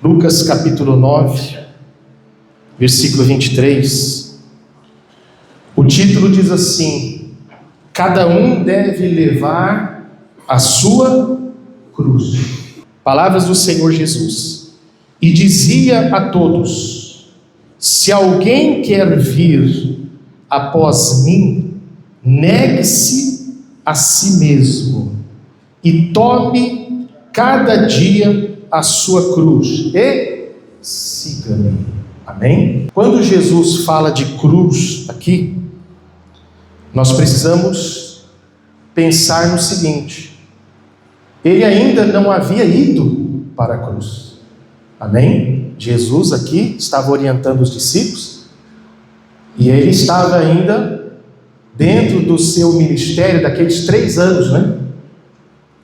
Lucas capítulo 9, versículo 23. O título diz assim: cada um deve levar a sua cruz. Palavras do Senhor Jesus. E dizia a todos: se alguém quer vir após mim, negue-se a si mesmo e tome cada dia a sua cruz e siga-me. Amém? Quando Jesus fala de cruz aqui, nós precisamos pensar no seguinte: ele ainda não havia ido para a cruz. Amém? Jesus aqui estava orientando os discípulos e ele estava ainda dentro do seu ministério daqueles 3 anos, né?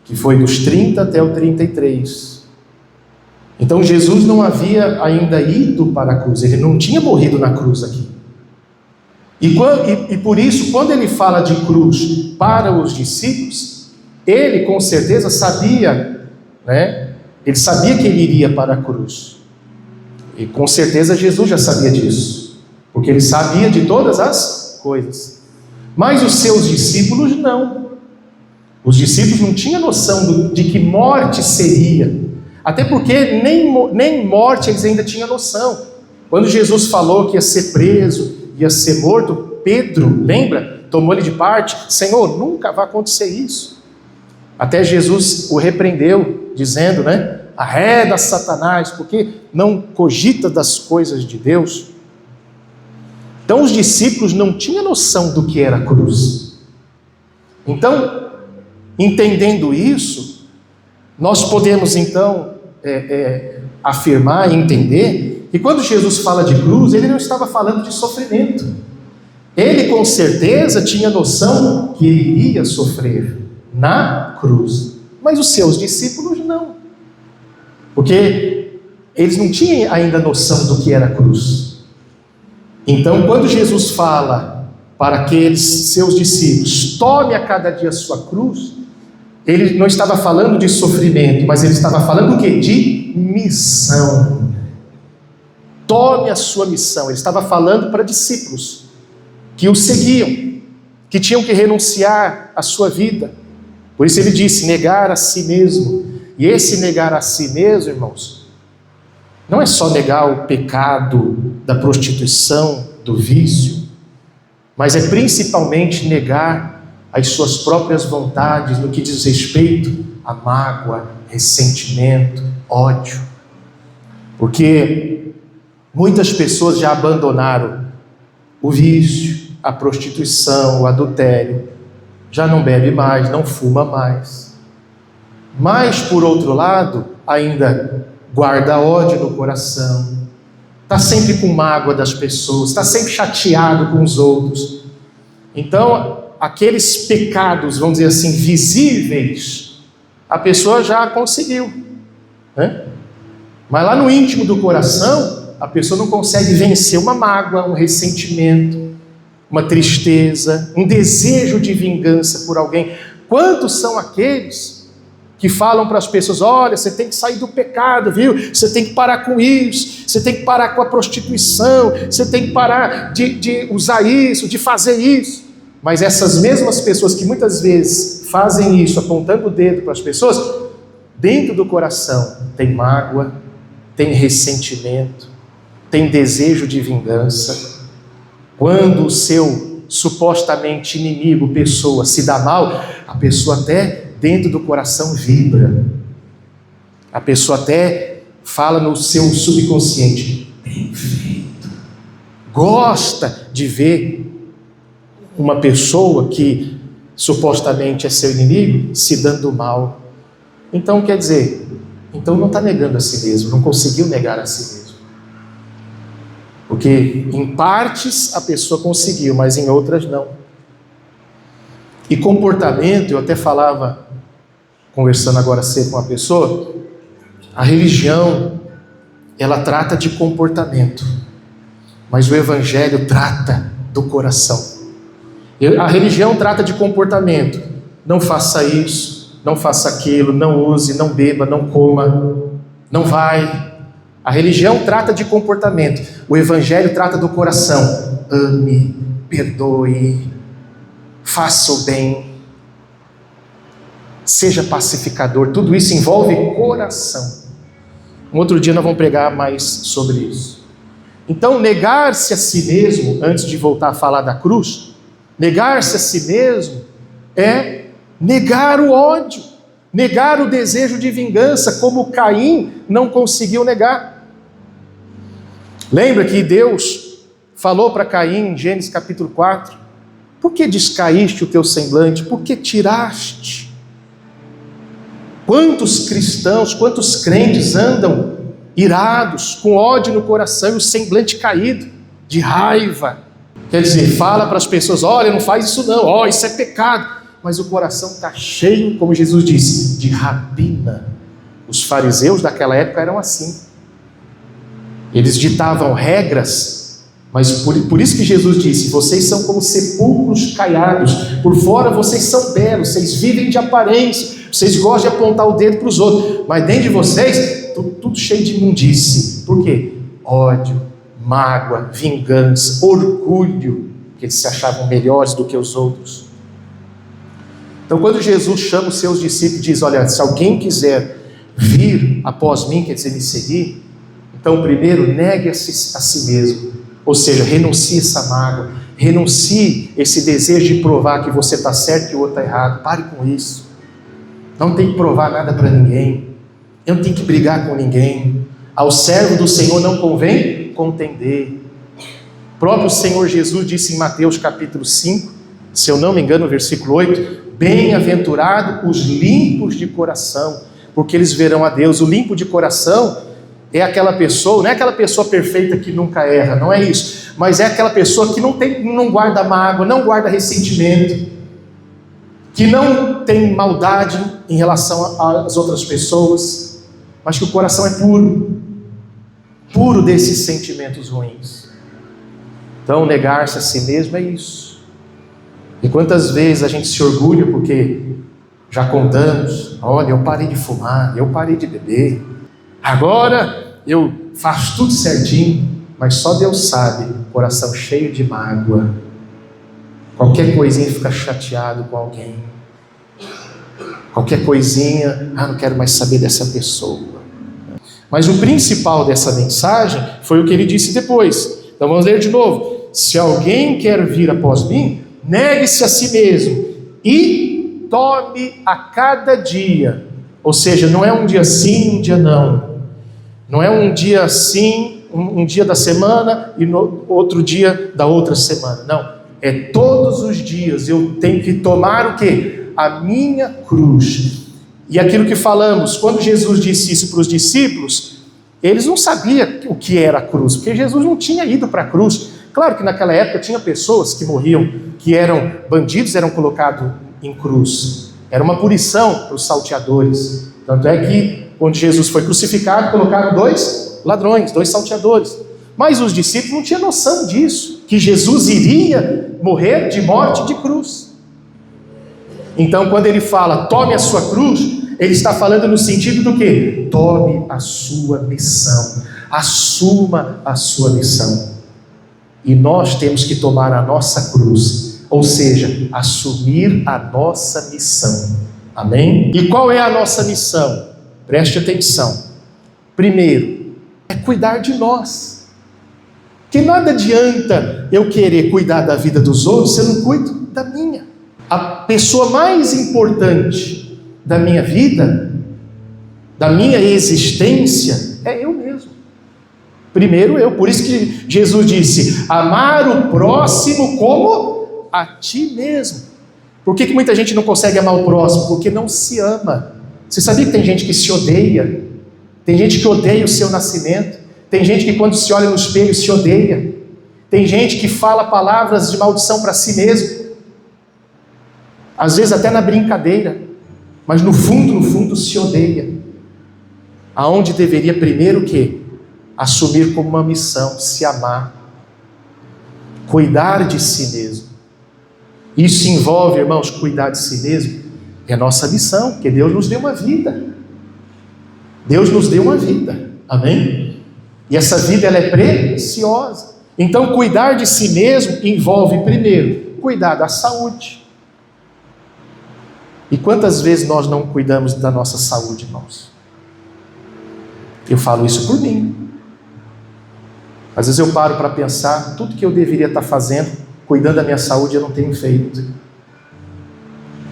Que foi dos 30 até o 33. Então Jesus não havia ainda ido para a cruz, ele não tinha morrido na cruz aqui. E por isso, quando ele fala de cruz para os discípulos, ele com certeza sabia, né? Ele sabia que ele iria para a cruz. E com certeza Jesus já sabia disso, porque ele sabia de todas as coisas. Mas os seus discípulos não. Os discípulos não tinham noção de que morte seria. Até porque nem morte eles ainda tinham noção. Quando Jesus falou que ia ser preso, ia ser morto, Pedro, lembra? Tomou ele de parte: Senhor, nunca vai acontecer isso. Até Jesus o repreendeu, dizendo, né? Arreda Satanás, porque não cogita das coisas de Deus. Então os discípulos não tinham noção do que era a cruz. Então, entendendo isso, nós podemos então afirmar e entender que quando Jesus fala de cruz, ele não estava falando de sofrimento. Ele com certeza tinha noção que ele iria sofrer na cruz, mas os seus discípulos não, porque eles não tinham ainda noção do que era a cruz. Então, quando Jesus fala para aqueles seus discípulos: tome a cada dia a sua cruz, ele não estava falando de sofrimento, mas ele estava falando o quê? De missão. Tome a sua missão. Ele estava falando para discípulos que o seguiam, que tinham que renunciar à sua vida. Por isso ele disse: negar a si mesmo. E esse negar a si mesmo, irmãos, não é só negar o pecado da prostituição, do vício, mas é principalmente negar as suas próprias vontades no que diz respeito a mágoa, ressentimento, ódio. Porque muitas pessoas já abandonaram o vício, a prostituição, o adultério, já não bebe mais, não fuma mais. Mas, por outro lado, ainda guarda ódio no coração, está sempre com mágoa das pessoas, está sempre chateado com os outros. Então, aqueles pecados, vamos dizer assim, visíveis, a pessoa já conseguiu, né? Mas lá no íntimo do coração, a pessoa não consegue vencer uma mágoa, um ressentimento, uma tristeza, um desejo de vingança por alguém. Quantos são aqueles que falam para as pessoas: olha, você tem que sair do pecado, viu? Você tem que parar com isso, você tem que parar com a prostituição, você tem que parar de usar isso, de fazer isso. Mas essas mesmas pessoas que muitas vezes fazem isso, apontando o dedo para as pessoas, dentro do coração tem mágoa, tem ressentimento, tem desejo de vingança. Quando o seu supostamente inimigo, pessoa, se dá mal, a pessoa até dentro do coração vibra. A pessoa até fala no seu subconsciente: bem feito. Gosta de ver uma pessoa que supostamente é seu inimigo se dando mal. Então quer dizer, então não está negando a si mesmo, não conseguiu negar a si mesmo. Porque em partes a pessoa conseguiu, mas em outras não. E comportamento, eu até falava, conversando agora cedo com uma pessoa, a religião, ela trata de comportamento, mas o evangelho trata do coração. A religião trata de comportamento: não faça isso, não faça aquilo, não use, não beba, não coma, não vai. A religião trata de comportamento, o evangelho trata do coração. Ame, perdoe, faça o bem, seja pacificador. Tudo isso envolve coração. Um outro dia nós vamos pregar mais sobre isso. Então, negar-se a si mesmo, antes de voltar a falar da cruz, negar-se a si mesmo é negar o ódio, negar o desejo de vingança, como Caim não conseguiu negar. Lembra que Deus falou para Caim, em Gênesis capítulo 4, por que descaíste o teu semblante? Por que tiraste? Quantos cristãos, quantos crentes andam irados, com ódio no coração e o semblante caído, de raiva. Quer dizer, fala para as pessoas, olha, não faz isso não, isso é pecado. Mas o coração está cheio, como Jesus disse, de rapina. Os fariseus daquela época eram assim. Eles ditavam regras, mas por isso que Jesus disse, vocês são como sepulcros caiados, por fora vocês são belos, vocês vivem de aparência, vocês gostam de apontar o dedo para os outros, mas dentro de vocês, tudo cheio de imundície. Por quê? Ódio, mágoa, vingança, orgulho, que eles se achavam melhores do que os outros. Então, quando Jesus chama os seus discípulos e diz, olha, se alguém quiser vir após mim, quer dizer, me seguir, então, primeiro, negue-se a si mesmo, ou seja, renuncie essa mágoa, renuncie esse desejo de provar que você está certo e o outro está errado. Pare com isso. Não tem que provar nada para ninguém, eu não tenho que brigar com ninguém. Ao servo do Senhor não convém contender. O próprio Senhor Jesus disse em Mateus capítulo 5, se eu não me engano, versículo 8, bem-aventurado os limpos de coração, porque eles verão a Deus. O limpo de coração é aquela pessoa, não é aquela pessoa perfeita que nunca erra, não é isso, mas é aquela pessoa que não guarda mágoa, não guarda ressentimento, que não tem maldade em relação às outras pessoas, mas que o coração é puro desses sentimentos ruins. Então, negar-se a si mesmo é isso. E quantas vezes a gente se orgulha porque já contamos, olha, eu parei de fumar, eu parei de beber, agora eu faço tudo certinho, mas só Deus sabe, coração cheio de mágoa, qualquer coisinha fica chateado com alguém, qualquer coisinha, não quero mais saber dessa pessoa. Mas o principal dessa mensagem foi o que ele disse depois. Então vamos ler de novo. Se alguém quer vir após mim, negue-se a si mesmo e tome a cada dia. Ou seja, não é um dia sim, um dia não. Não é um dia sim, um dia da semana e no outro dia da outra semana. Não, é todos os dias eu tenho que tomar o quê? A minha cruz. E aquilo que falamos, quando Jesus disse isso para os discípulos, eles não sabiam o que era a cruz, porque Jesus não tinha ido para a cruz. Claro que naquela época tinha pessoas que morriam, que eram bandidos, eram colocados em cruz. Era uma punição para os salteadores. Tanto é que quando Jesus foi crucificado, colocaram 2 ladrões, 2 salteadores. Mas os discípulos não tinham noção disso, que Jesus iria morrer de morte de cruz. Então, quando ele fala, tome a sua cruz, ele está falando no sentido do quê? Tome a sua missão, assuma a sua missão. E nós temos que tomar a nossa cruz, ou seja, assumir a nossa missão. Amém? E qual é a nossa missão? Preste atenção. Primeiro, é cuidar de nós. Que nada adianta eu querer cuidar da vida dos outros se eu não cuido da minha. A pessoa mais importante da minha vida, da minha existência, é eu mesmo. Primeiro eu. Por isso que Jesus disse, amar o próximo como a ti mesmo. Por que muita gente não consegue amar o próximo? Porque não se ama. Você sabia que tem gente que se odeia? Tem gente que odeia o seu nascimento. Tem gente que quando se olha no espelho se odeia. Tem gente que fala palavras de maldição para si mesmo. Às vezes até na brincadeira, mas no fundo se odeia. Aonde deveria primeiro o quê? Assumir como uma missão, se amar, cuidar de si mesmo. Isso envolve, irmãos, cuidar de si mesmo, é a nossa missão, porque Deus nos deu uma vida. Deus nos deu uma vida, amém? E essa vida ela é preciosa. Então, cuidar de si mesmo envolve, primeiro, cuidar da saúde. E quantas vezes nós não cuidamos da nossa saúde, irmãos? Eu falo isso por mim. Às vezes eu paro para pensar, tudo que eu deveria estar fazendo, cuidando da minha saúde, eu não tenho feito.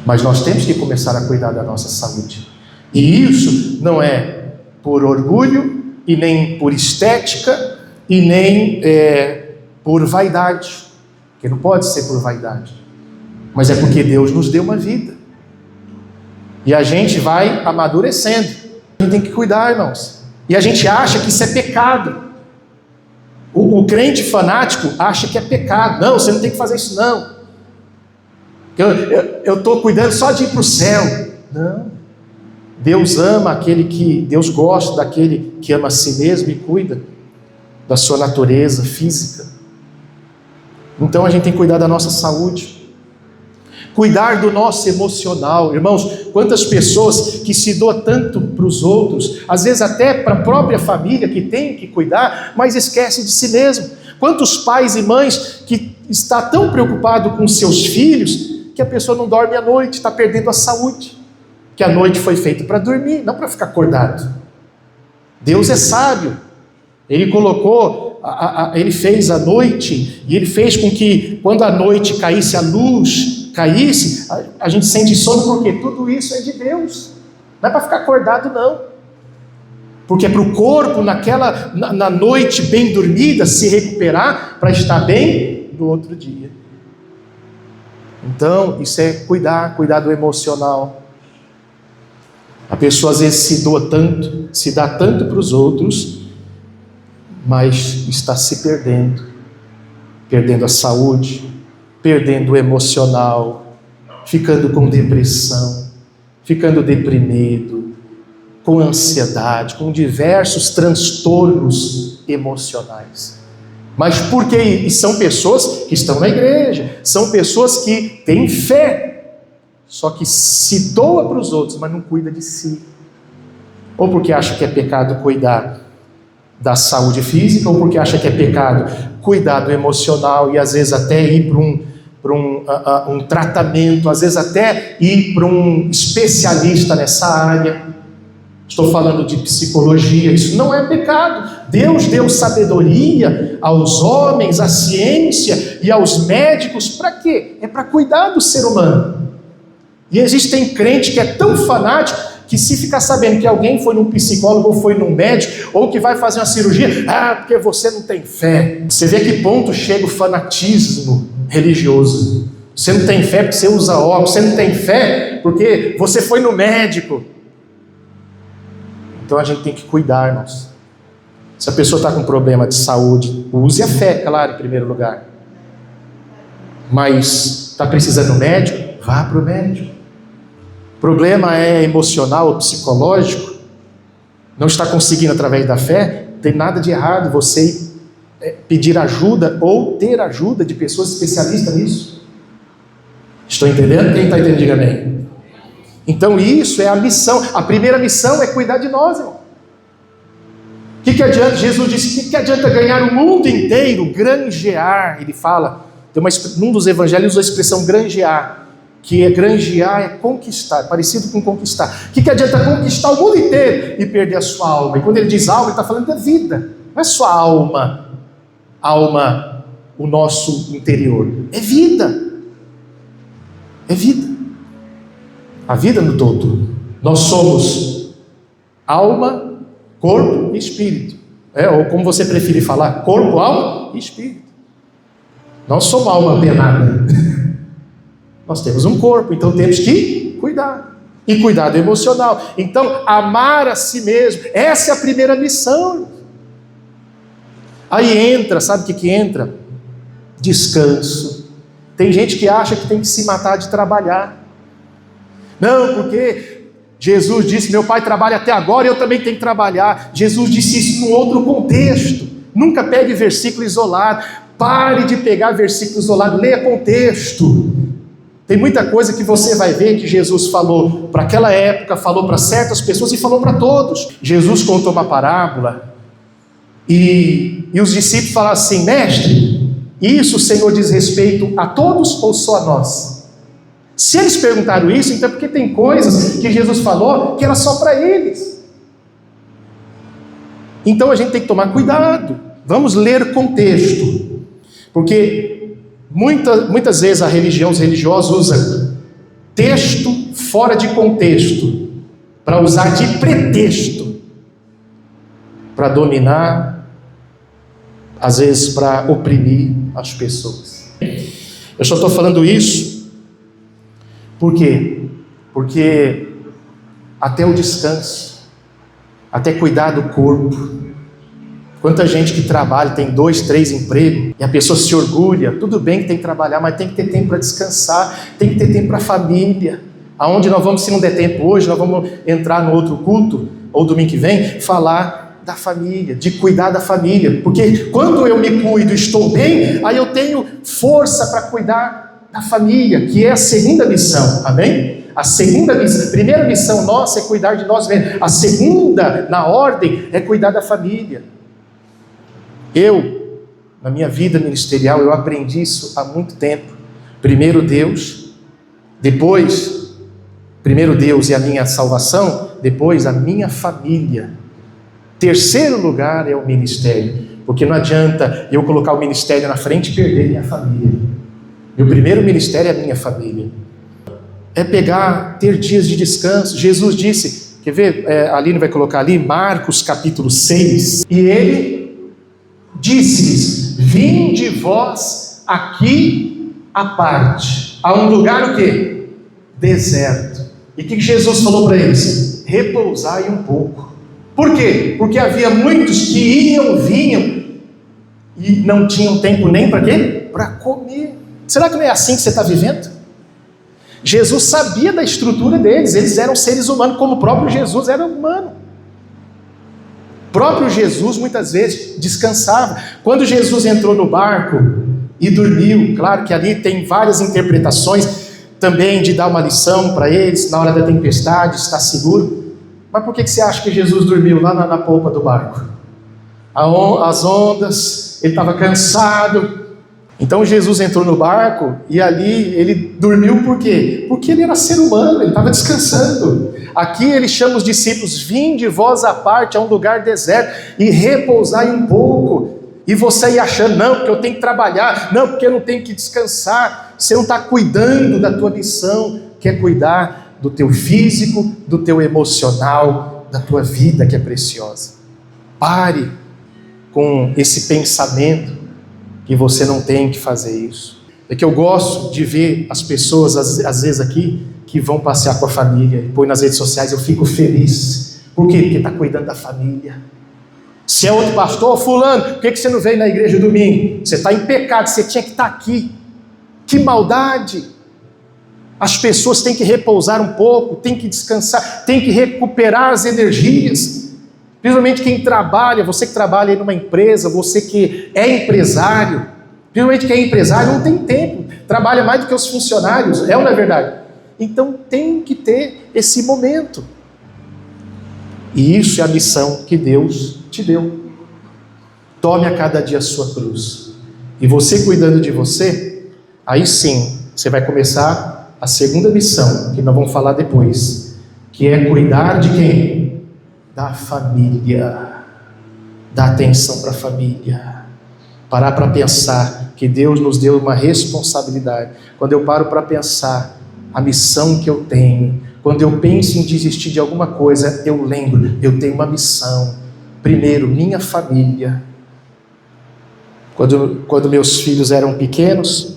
Mas nós temos que começar a cuidar da nossa saúde. E isso não é por orgulho, e nem por estética, e nem por vaidade. Porque não pode ser por vaidade. Mas é porque Deus nos deu uma vida. E a gente vai amadurecendo. A gente tem que cuidar, irmãos. E a gente acha que isso é pecado. O crente fanático acha que é pecado. Não, você não tem que fazer isso não. Eu estou cuidando só de ir para o céu. Não. Deus ama aquele que... Deus gosta daquele que ama a si mesmo e cuida da sua natureza física. Então a gente tem que cuidar da nossa saúde. Cuidar do nosso emocional. Irmãos, quantas pessoas que se doam tanto para os outros, às vezes até para a própria família que tem que cuidar, mas esquece de si mesmo. Quantos pais e mães que está tão preocupado com seus filhos que a pessoa não dorme à noite, está perdendo a saúde. Que a noite foi feita para dormir, não para ficar acordado. Deus é sábio. Ele colocou, ele fez a noite, e ele fez com que quando a noite caísse, a luz caísse, a gente sente sono, porque tudo isso é de Deus. Não é para ficar acordado não. Porque é para o corpo, na noite bem dormida, se recuperar, para estar bem no outro dia. Então, isso é cuidar do emocional. A pessoa às vezes se doa tanto, se dá tanto para os outros, mas está se perdendo a saúde, perdendo o emocional, ficando com depressão, ficando deprimido, com ansiedade, com diversos transtornos emocionais. Mas por quê? E são pessoas que estão na igreja, são pessoas que têm fé, só que se doa para os outros, mas não cuida de si. Ou porque acha que é pecado cuidar da saúde física, ou porque acha que é pecado cuidar do emocional, e às vezes até ir para um tratamento, às vezes até ir para um especialista nessa área. Estou falando de psicologia, isso não é pecado. Deus deu sabedoria aos homens, à ciência e aos médicos, para quê? É para cuidar do ser humano. E existem crentes que é tão fanático, que se ficar sabendo que alguém foi num psicólogo, ou foi num médico, ou que vai fazer uma cirurgia, porque você não tem fé. Você vê a que ponto chega o fanatismo religioso. Você não tem fé porque você usa óculos, você não tem fé porque você foi no médico. Então a gente tem que cuidar, irmãos. Se a pessoa está com problema de saúde, use a fé, claro, em primeiro lugar. Mas está precisando do médico? Vá para o médico. Problema é emocional ou psicológico? Não está conseguindo através da fé? Não tem nada de errado você pedir ajuda ou ter ajuda de pessoas especialistas nisso. Estou entendendo? Quem está entendendo, diga amém. Então isso é a missão. A primeira missão é cuidar de nós, irmão. O que adianta? Jesus disse: o que adianta ganhar o mundo inteiro, granjear? Ele fala, num dos evangelhos usa a expressão granjear, que é granjear é conquistar, parecido com conquistar. O que adianta conquistar o mundo inteiro e perder a sua alma? E quando ele diz alma, ele está falando da vida. Não é só alma, o nosso interior. É vida. É vida. A vida no todo. Nós somos alma, corpo e espírito. Ou como você preferir falar, corpo, alma e espírito. Nós somos alma penada. Nós temos um corpo, então temos que cuidar. E cuidado emocional. Então, amar a si mesmo. Essa é a primeira missão. Aí entra, sabe o que entra? Descanso. Tem gente que acha que tem que se matar de trabalhar. Não, porque Jesus disse: meu pai trabalha até agora, eu também tenho que trabalhar. Jesus disse isso num outro contexto. Nunca pegue versículo isolado. Pare de pegar versículo isolado, leia contexto. Tem muita coisa que você vai ver que Jesus falou para aquela época, falou para certas pessoas e falou para todos. Jesus contou uma parábola E os discípulos falaram assim: mestre, isso o Senhor diz respeito a todos ou só a nós? Se eles perguntaram isso, então é porque tem coisas que Jesus falou que era só para eles. Então a gente tem que tomar cuidado. Vamos ler contexto, porque muitas vezes a religião, os religiosos usam texto fora de contexto para usar de pretexto para dominar, às vezes para oprimir as pessoas. Eu só estou falando isso por quê? Porque até o descanso, até cuidar do corpo. Quanta gente que trabalha, tem 2, 3 empregos, e a pessoa se orgulha. Tudo bem que tem que trabalhar, mas tem que ter tempo para descansar, tem que ter tempo para a família. Aonde nós vamos, se não der tempo hoje, nós vamos entrar no outro culto, ou domingo que vem, falar da família, de cuidar da família. Porque quando eu me cuido e estou bem, aí eu tenho força para cuidar da família, que é a segunda missão, amém? A segunda missão, a primeira missão nossa é cuidar de nós mesmos. A segunda, na ordem, é cuidar da família. Na minha vida ministerial, eu aprendi isso há muito tempo. Primeiro Deus e a minha salvação, depois a minha família. Terceiro lugar é o ministério, porque não adianta eu colocar o ministério na frente e perder minha família. Meu primeiro ministério é a minha família. É ter dias de descanso. Jesus disse, quer ver? A Aline vai colocar ali, Marcos capítulo 6, e ele disse-lhes: vinde vós aqui à parte, a um lugar o quê? Deserto. E o que Jesus falou para eles? Repousai um pouco. Por quê? Porque havia muitos que vinham e não tinham tempo nem para quê? Para comer. Será que não é assim que você está vivendo? Jesus sabia da estrutura deles, eles eram seres humanos, como o próprio Jesus era humano. O próprio Jesus muitas vezes descansava. Quando Jesus entrou no barco e dormiu, claro que ali tem várias interpretações também de dar uma lição para eles na hora da tempestade, estar seguro. Mas por que você acha que Jesus dormiu lá na polpa do barco? As ondas, ele estava cansado. Então Jesus entrou no barco e ali ele dormiu por quê? Porque ele era ser humano, ele estava descansando. Aqui ele chama os discípulos: vinde vós à parte, a um lugar deserto, e repousai um pouco. E você ia achando: não, porque eu tenho que trabalhar, não, porque eu não tenho que descansar. Você não está cuidando da tua missão, que é cuidar do teu físico, do teu emocional, da tua vida, que é preciosa. Pare com esse pensamento que você não tem que fazer isso. É que eu gosto de ver as pessoas, às vezes aqui, que vão passear com a família e põe nas redes sociais. Eu fico feliz. Por quê? Porque está cuidando da família. Se é outro pastor, fulano, por que você não veio na igreja domingo? Você está em pecado, você tinha que estar aqui. Que maldade! As pessoas têm que repousar um pouco, têm que descansar, têm que recuperar as energias. Principalmente quem trabalha, você que trabalha aí numa empresa, você que é empresário, principalmente quem é empresário não tem tempo, trabalha mais do que os funcionários, é ou não é verdade? Então tem que ter esse momento. E isso é a missão que Deus te deu. Tome a cada dia a sua cruz. E você cuidando de você, aí sim, você vai começar a segunda missão, que nós vamos falar depois, que é cuidar de quem? Da família. Dar atenção para a família. Parar para pensar que Deus nos deu uma responsabilidade. Quando eu paro para pensar a missão que eu tenho, quando eu penso em desistir de alguma coisa, eu lembro, eu tenho uma missão. Primeiro, minha família. Quando meus filhos eram pequenos,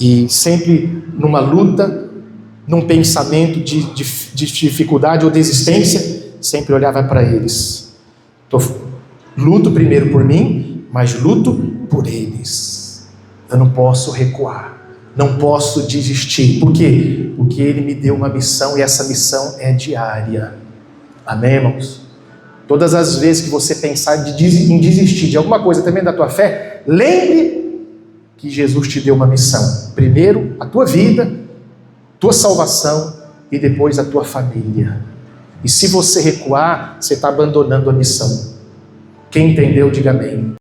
e sempre numa luta, num pensamento de dificuldade ou desistência, sempre olhava para eles. Luto primeiro por mim, mas luto por eles. Eu não posso recuar, não posso desistir. Por quê? Porque Ele me deu uma missão e essa missão é diária. Amém, irmãos? Todas as vezes que você pensar em desistir de alguma coisa também da tua fé, lembre que Jesus te deu uma missão. Primeiro, a tua vida, tua salvação e depois a tua família. E se você recuar, você está abandonando a missão. Quem entendeu, diga amém.